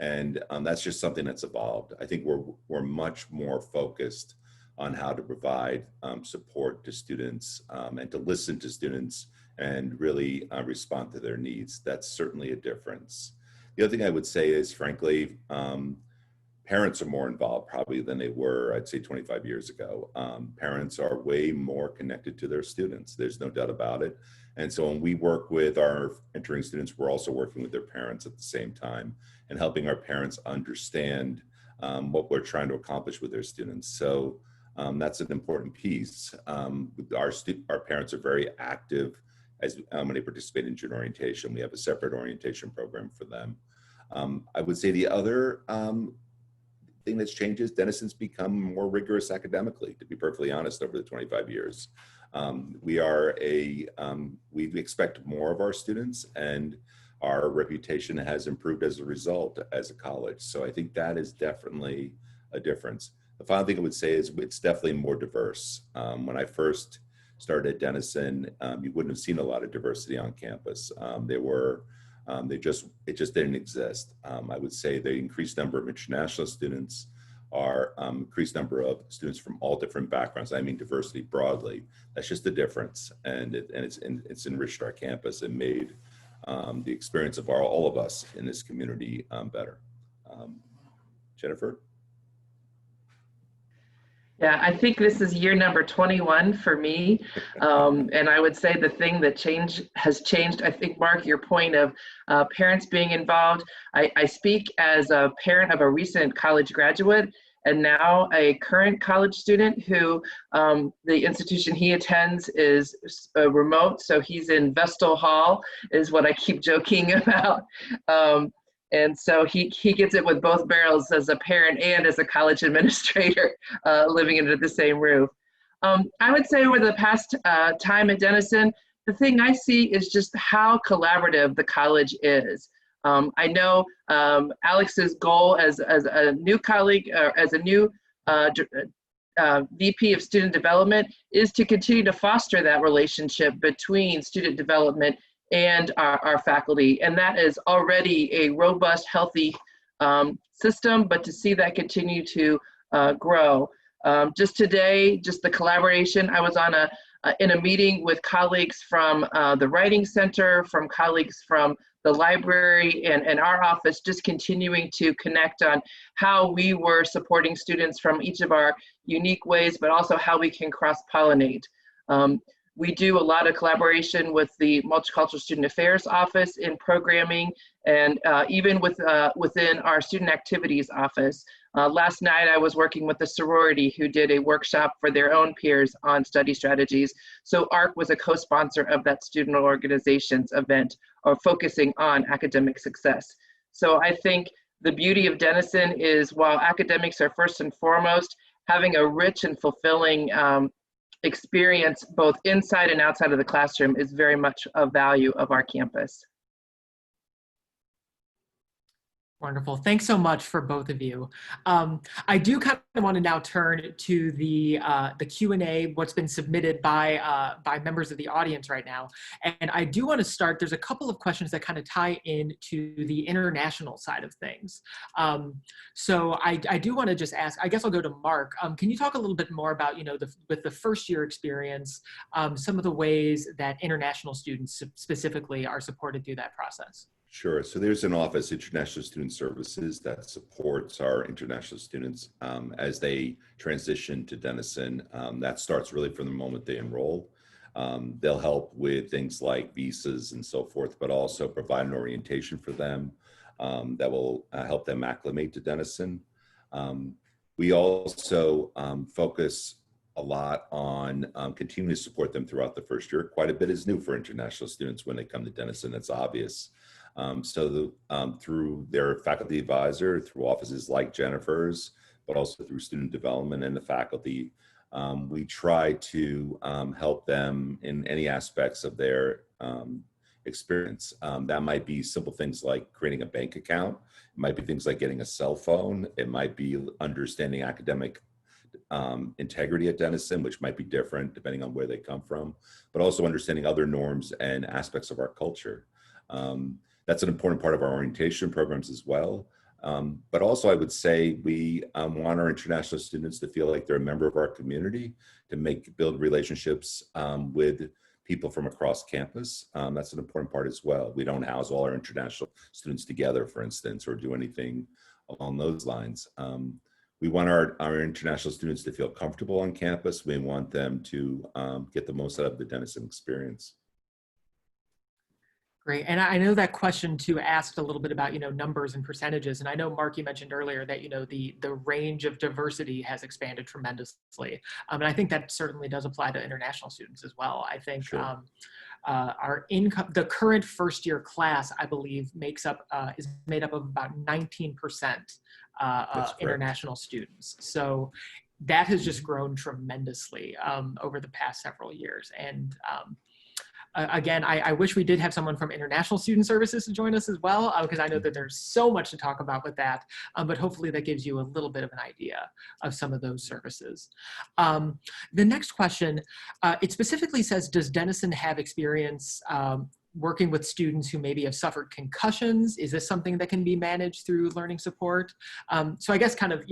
And that's just something that's evolved. I think we're much more focused on how to provide support to students and to listen to students and really respond to their needs. That's certainly a difference. The other thing I would say is, frankly, parents are more involved probably than they were, I'd say 25 years ago. Parents are way more connected to their students. There's no doubt about it. And so when we work with our entering students, we're also working with their parents at the same time and helping our parents understand what we're trying to accomplish with their students. So that's an important piece. Our parents are very active as when they participate in junior orientation. We have a separate orientation program for them. I would say the other thing that's changed is Denison's become more rigorous academically, to be perfectly honest, over the 25 years. We expect more of our students, and our reputation has improved as a result as a college. So I think that is definitely a difference. The final thing I would say is it's definitely more diverse. When I first started at Denison, you wouldn't have seen a lot of diversity on campus. It just didn't exist. I would say the increased number of international students are increased number of students from all different backgrounds. I mean diversity broadly. That's just the difference, and it's enriched our campus and made the experience of all of us in this community better. Jennifer? Yeah, I think this is year number 21 for me. And I would say the thing that has changed, I think, Mark, your point of parents being involved. I speak as a parent of a recent college graduate and now a current college student who the institution he attends is remote. So he's in Vestal Hall is what I keep joking about. And so he gets it with both barrels as a parent and as a college administrator living under the same roof. I would say over the past time at Denison, the thing I see is just how collaborative the college is. I know Alex's goal as a new colleague, as a new VP of Student Development is to continue to foster that relationship between student development and our faculty. And that is already a robust, healthy system, but to see that continue to grow. Just today, just the collaboration, I was on in a meeting with colleagues from the Writing Center, from colleagues from the library and our office, just continuing to connect on how we were supporting students from each of our unique ways, but also how we can cross-pollinate. We do a lot of collaboration with the Multicultural Student Affairs Office in programming, and even within our Student Activities Office. Last night I was working with a sorority who did a workshop for their own peers on study strategies. So ARC was a co-sponsor of that student organization's event, or focusing on academic success. So I think the beauty of Denison is, while academics are first and foremost, having a rich and fulfilling experience both inside and outside of the classroom is very much a value of our campus. Wonderful. Thanks so much for both of you. I do kind of want to now turn to the Q&A, what's been submitted by members of the audience right now. And I do want to start, there's a couple of questions that kind of tie into the international side of things. So I do want to just ask, I guess I'll go to Mark. Can you talk a little bit more about, with the first year experience, some of the ways that international students specifically are supported through that process? Sure. So there's an office, International Student Services, that supports our international students as they transition to Denison. That starts really from the moment they enroll. They'll help with things like visas and so forth, but also provide an orientation for them that will help them acclimate to Denison. We also focus a lot on continuing to support them throughout the first year. Quite a bit is new for international students when they come to Denison, that's obvious. Through their faculty advisor, through offices like Jennifer's, but also through student development and the faculty, we try to help them in any aspects of their experience. That might be simple things like creating a bank account. It might be things like getting a cell phone. It might be understanding academic integrity at Denison, which might be different depending on where they come from, but also understanding other norms and aspects of our culture. That's an important part of our orientation programs as well. But also I would say we want our international students to feel like they're a member of our community, to build relationships with people from across campus. That's an important part as well. We don't house all our international students together, for instance, or do anything along those lines. We want our international students to feel comfortable on campus. We want them to get the most out of the Denison experience. Great. And I know that question too asked a little bit about, numbers and percentages. And I know, Mark, you mentioned earlier that, the range of diversity has expanded tremendously. And I think that certainly does apply to international students as well. I think sure. The current first year class, I believe, is made up of about 19% international students. So that has just grown tremendously over the past several years. And again, I wish we did have someone from International Student Services to join us as well, because I know that there's so much to talk about with that, but hopefully that gives you a little bit of an idea of some of those services. The next question, it specifically says, does Denison have experience working with students who maybe have suffered concussions? Is this something that can be managed through learning support? So I guess kind of,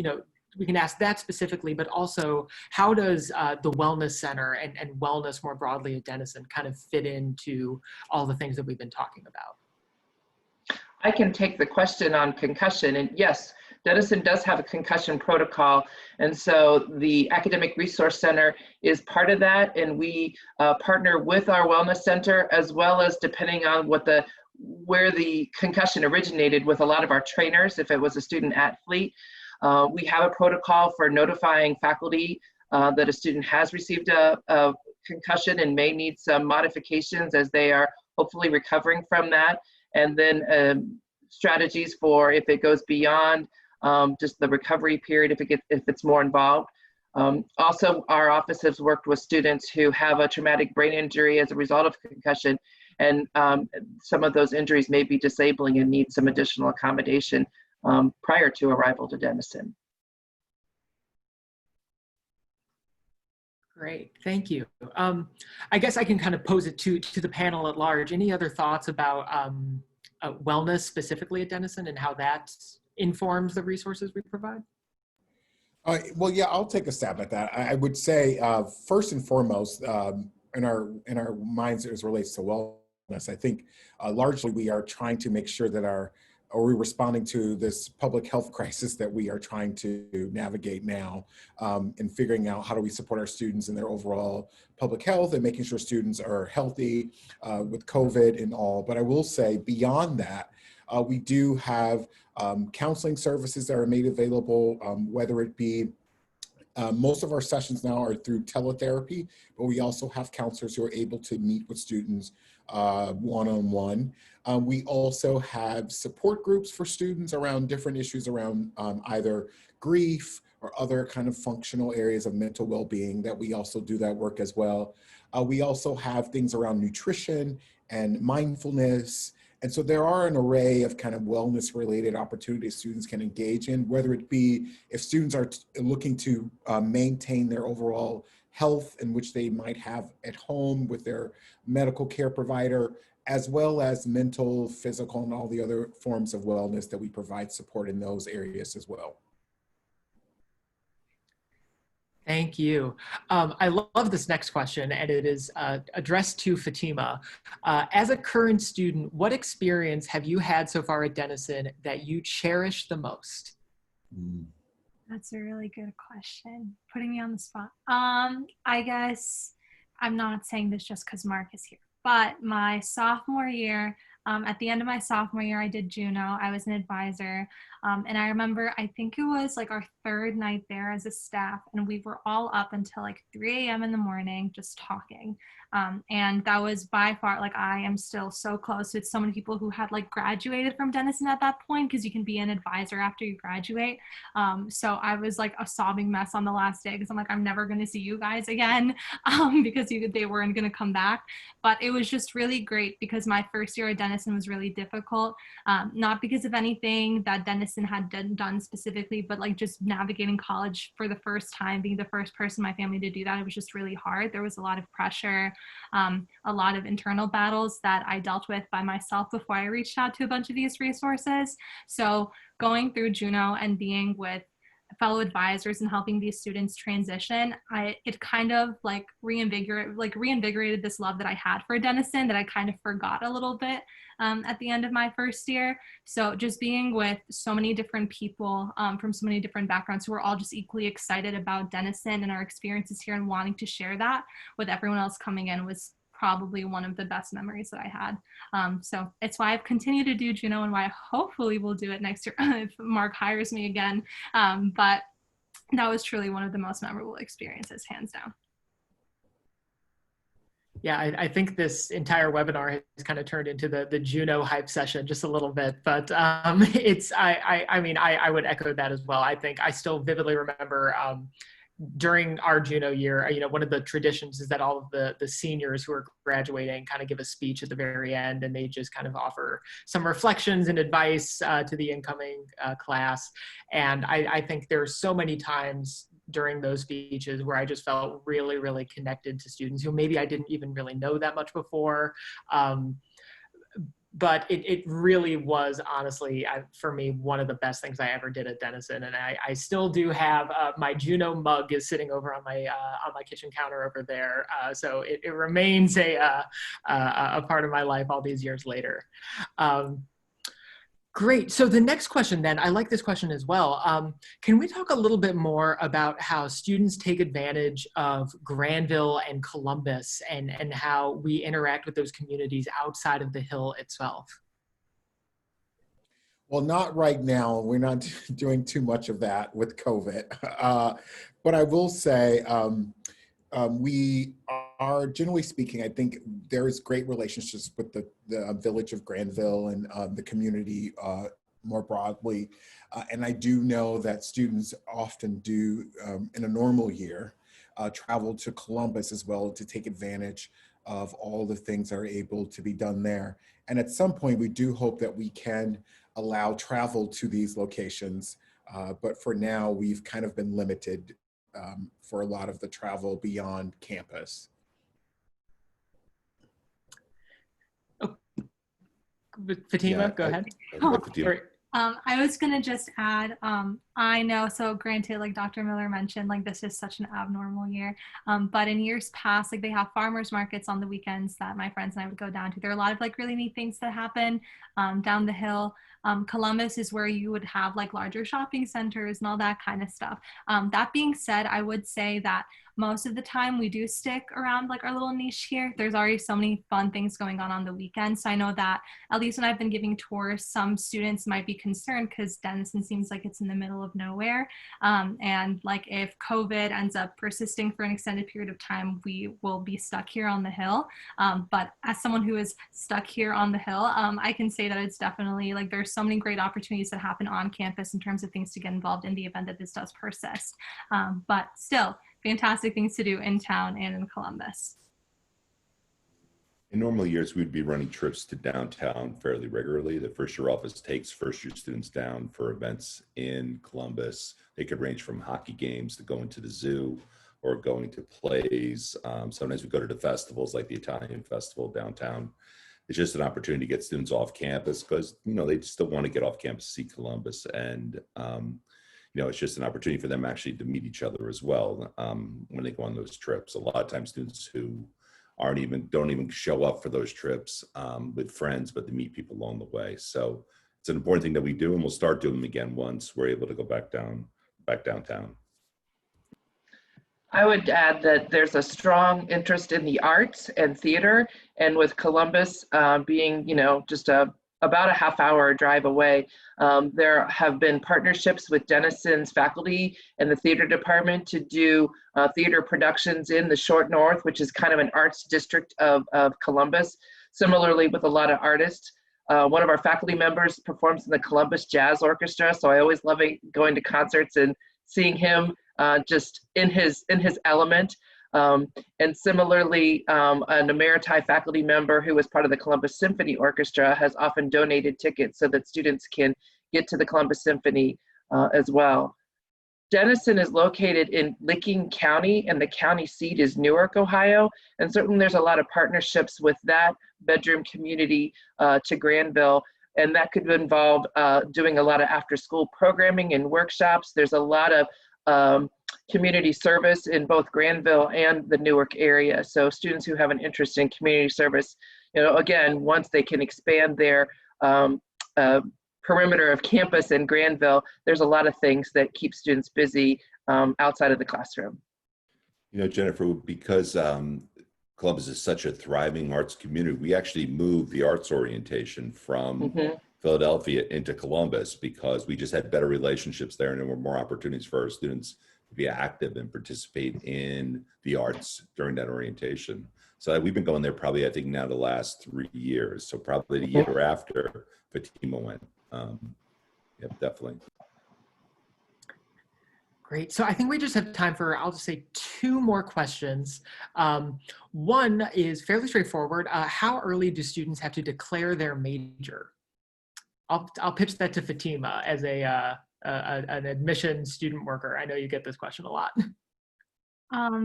we can ask that specifically, but also how does the Wellness Center and wellness more broadly at Denison kind of fit into all the things that we've been talking about? I can take the question on concussion. And yes, Denison does have a concussion protocol. And so the Academic Resource Center is part of that. And we partner with our Wellness Center, as well as, depending on where the concussion originated, with a lot of our trainers, if it was a student athlete. We have a protocol for notifying faculty that a student has received a concussion and may need some modifications as they are hopefully recovering from that. And then strategies for if it goes beyond just the recovery period, if it's more involved. Also, our office has worked with students who have a traumatic brain injury as a result of concussion, and some of those injuries may be disabling and need some additional accommodation prior to arrival to Denison. Great, thank you. I guess I can kind of pose it to the panel at large. Any other thoughts about wellness specifically at Denison and how that informs the resources we provide? Well, yeah, I'll take a stab at that. I would say first and foremost, in our minds as it relates to wellness, I think largely we are trying to make sure that we're responding to this public health crisis that we are trying to navigate now, and figuring out how do we support our students in their overall public health and making sure students are healthy with COVID and all. But I will say beyond that, we do have counseling services that are made available, whether it be most of our sessions now are through teletherapy, but we also have counselors who are able to meet with students one-on-one. We also have support groups for students around different issues around either grief or other kind of functional areas of mental well-being that we also do that work as well. We also have things around nutrition and mindfulness. And so there are an array of kind of wellness related opportunities students can engage in, whether it be if students are looking to maintain their overall health, in which they might have at home with their medical care provider, as well as mental, physical, and all the other forms of wellness that we provide support in those areas as well. Thank you. I love this next question, and it is addressed to Fatima. As a current student, what experience have you had so far at Denison that you cherish the most? That's a really good question. Putting me on the spot. I guess I'm not saying this just because Mark is here, but my sophomore year, at the end of my sophomore year, I did Juno. I was an advisor. And I remember, I think it was like our third night there as a staff, and we were all up until like 3 a.m. in the morning just talking. And that was by far, like, I am still so close with so many people who had like graduated from Denison at that point, because you can be an advisor after you graduate. So I was like a sobbing mess on the last day, because I'm like, I'm never going to see you guys again, because they weren't going to come back. But it was just really great, because my first year at Denison was really difficult, not because of anything that Denison had done specifically, but like just navigating college for the first time, being the first person in my family to do that. It was just really hard. There was a lot of pressure, a lot of internal battles that I dealt with by myself before I reached out to a bunch of these resources. So going through Juno and being with fellow advisors and helping these students transition, it kind of like reinvigorated this love that I had for Denison that I kind of forgot a little bit at the end of my first year. So just being with so many different people from so many different backgrounds who are all just equally excited about Denison and our experiences here and wanting to share that with everyone else coming in was probably one of the best memories that I had. So it's why I've continued to do Juno and why I hopefully will do it next year if Mark hires me again. But that was truly one of the most memorable experiences, hands down. Yeah, I think this entire webinar has kind of turned into the Juno hype session just a little bit, but I would echo that as well. I think I still vividly remember during our Juno year, one of the traditions is that all of the seniors who are graduating kind of give a speech at the very end, and they just kind of offer some reflections and advice to the incoming class. And I think there's so many times during those speeches where I just felt really, really connected to students who maybe I didn't even really know that much before. But it really was, honestly, for me, one of the best things I ever did at Denison. And I still do have my Juno mug is sitting over on my kitchen counter over there. So it remains a part of my life all these years later. Great. So the next question then, I like this question as well. Can we talk a little bit more about how students take advantage of Granville and Columbus and how we interact with those communities outside of the Hill itself? Well, not right now. We're not doing too much of that with COVID. But I will say, we are, generally speaking, I think there is great relationships with the village of Granville and the community more broadly. And I do know that students often do, in a normal year, travel to Columbus as well to take advantage of all the things that are able to be done there. And at some point, we do hope that we can allow travel to these locations. But for now, we've kind of been limited for a lot of the travel beyond campus. Fatima, go ahead. I was gonna just add, I know, so granted, like Dr. Miller mentioned, like this is such an abnormal year, but in years past, like they have farmers markets on the weekends that my friends and I would go down to. There are a lot of like really neat things that happen down the hill. Columbus is where you would have like larger shopping centers and all that kind of stuff. That being said, I would say that most of the time we do stick around like our little niche here. There's already so many fun things going on the weekends. So I know that at least when I've been giving tours, some students might be concerned because Denison seems like it's in the middle of nowhere. And like if COVID ends up persisting for an extended period of time, we will be stuck here on the hill. But as someone who is stuck here on the hill, I can say that it's definitely like there's so many great opportunities that happen on campus in terms of things to get involved in the event that this does persist. But still, fantastic things to do in town and in Columbus. In normal years, we'd be running trips to downtown fairly regularly. The first year office takes first year students down for events in Columbus. They could range from hockey games to going to the zoo or going to plays. Sometimes we go to the festivals like the Italian Festival downtown. It's just an opportunity to get students off campus because, they still want to get off campus to see Columbus. And, it's just an opportunity for them actually to meet each other as well when they go on those trips. A lot of times students who don't even show up for those trips with friends, but they meet people along the way. So it's an important thing that we do, and we'll start doing them again once we're able to go back downtown. I would add that there's a strong interest in the arts and theater, and with Columbus being, just about a half-hour drive away, there have been partnerships with Denison's faculty and the theater department to do theater productions in the Short North, which is kind of an arts district of Columbus. Similarly, with a lot of artists. One of our faculty members performs in the Columbus Jazz Orchestra, so I always love going to concerts and seeing him just in his element. And similarly, an Emeriti faculty member who was part of the Columbus Symphony Orchestra has often donated tickets so that students can get to the Columbus Symphony as well. Denison is located in Licking County, and the county seat is Newark, Ohio. And certainly there's a lot of partnerships with that bedroom community to Granville. And that could involve doing a lot of after-school programming and workshops. There's a lot of community service in both Granville and the Newark area. So students who have an interest in community service, again, once they can expand their perimeter of campus in Granville, there's a lot of things that keep students busy outside of the classroom. Jennifer, because Columbus is such a thriving arts community, we actually moved the arts orientation from Philadelphia into Columbus because we just had better relationships there and there were more opportunities for our students to be active and participate in the arts during that orientation. So we've been going there probably, I think now the last 3 years. So probably the year after Fatima went. Yep, definitely. Great. So I think we just have time for, I'll just say 2 more questions. One is fairly straightforward. How early do students have to declare their major? I'll pitch that to Fatima as an admission student worker. I know you get this question a lot.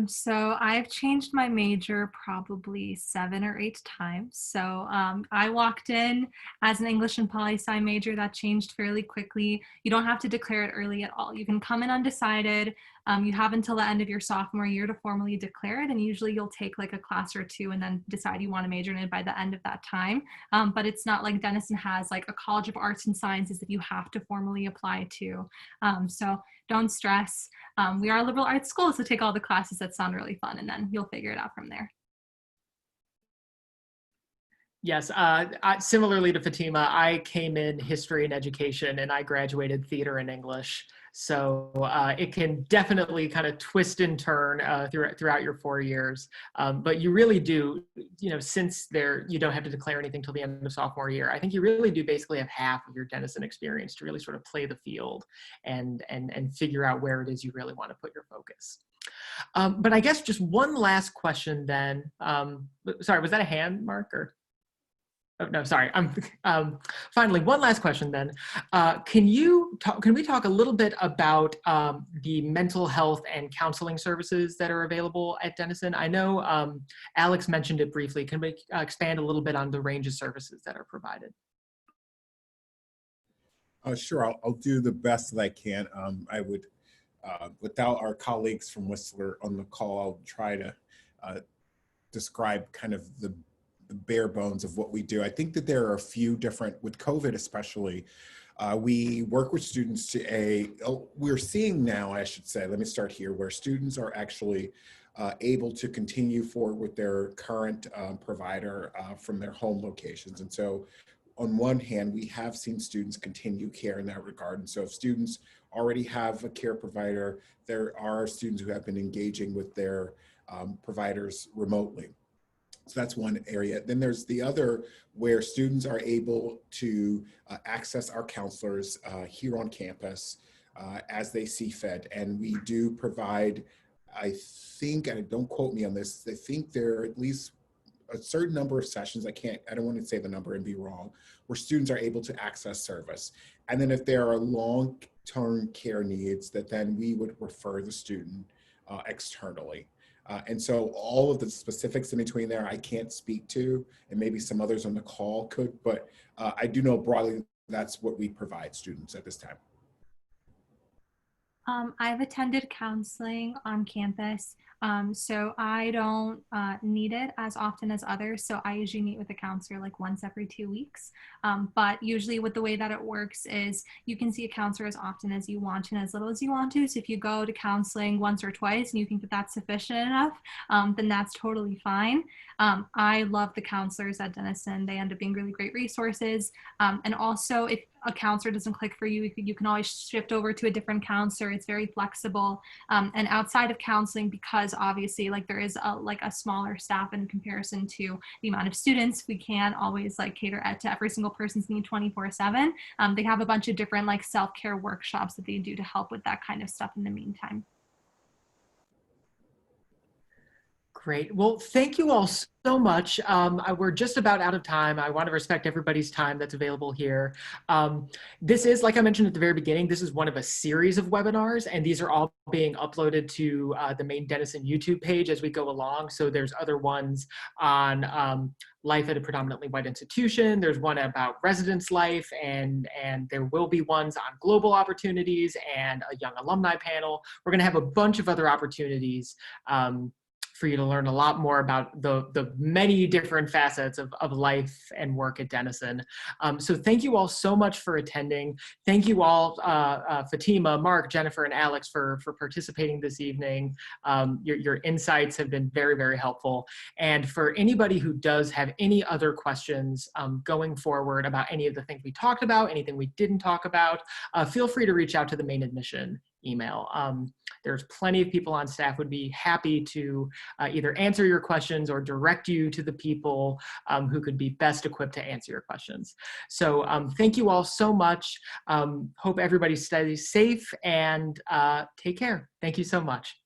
So I've changed my major probably 7 or 8 times. So I walked in as an English and poli-sci major. That changed fairly quickly. You don't have to declare it early at all. You can come in undecided. You have until the end of your sophomore year to formally declare it, and usually you'll take like a class or 2 and then decide you want to major in it by the end of that time. But it's not like Denison has like a College of Arts and Sciences that you have to formally apply to. So don't stress. We are a liberal arts school, so take all the classes that sound really fun, and then you'll figure it out from there. Yes, similarly to Fatima, I came in history and education, and I graduated theater and English. So it can definitely kind of twist and turn throughout your 4 years. But you really do, since you don't have to declare anything till the end of sophomore year, I think you really do basically have half of your Denison experience to really sort of play the field and figure out where it is you really want to put your focus. But I guess just one last question then. Sorry, was that a hand, Mark? Or? Oh, no, sorry. Finally, one last question then. Can we talk a little bit about the mental health and counseling services that are available at Denison? I know Alex mentioned it briefly. Can we expand a little bit on the range of services that are provided? Sure, I'll do the best that I can. I would, without our colleagues from Whistler on the call, I'll try to describe kind of the bare bones of what we do. I think that there are a few different, with COVID especially, we work with students we're seeing now, I should say, let me start here, where students are actually able to continue forward with their current provider from their home locations. And so on one hand, we have seen students continue care in that regard. And so if students already have a care provider, there are students who have been engaging with their providers remotely. So that's one area. Then there's the other where students are able to access our counselors here on campus as they see fit. And we do provide, I think, and don't quote me on this, I think there are at least a certain number of sessions, I don't want to say the number and be wrong, where students are able to access service. And then if there are long-term care needs, that then we would refer the student externally. And so all of the specifics in between there, I can't speak to, and maybe some others on the call could, but I do know broadly that's what we provide students at this time. I've attended counseling on campus, so I don't need it as often as others. So I usually meet with a counselor like once every 2 weeks. But usually with the way that it works is you can see a counselor as often as you want and as little as you want to. So if you go to counseling once or twice and you think that that's sufficient enough, then that's totally fine. I love the counselors at Denison. They end up being really great resources. And also if a counselor doesn't click for you, you can always shift over to a different counselor. It's very flexible. And outside of counseling, because obviously like there is a smaller staff in comparison to the amount of students, we can't always like cater to every single person's need 24/7. They have a bunch of different like self-care workshops that they do to help with that kind of stuff in the meantime. Great. Well, thank you all so much. We're just about out of time. I want to respect everybody's time that's available here. This is, like I mentioned at the very beginning, this is one of a series of webinars, and these are all being uploaded to the main Denison YouTube page as we go along. So there's other ones on life at a predominantly white institution. There's one about residence life, and there will be ones on global opportunities and a young alumni panel. We're going to have a bunch of other opportunities for you to learn a lot more about the many different facets of life and work at Denison. So thank you all so much for attending. Thank you all, Fatima, Mark, Jennifer, and Alex for participating this evening. Your insights have been very, very helpful. And for anybody who does have any other questions going forward about any of the things we talked about, anything we didn't talk about, feel free to reach out to the main admission email. There's plenty of people on staff would be happy to either answer your questions or direct you to the people who could be best equipped to answer your questions. So thank you all so much. Hope everybody stays safe and take care. Thank you so much.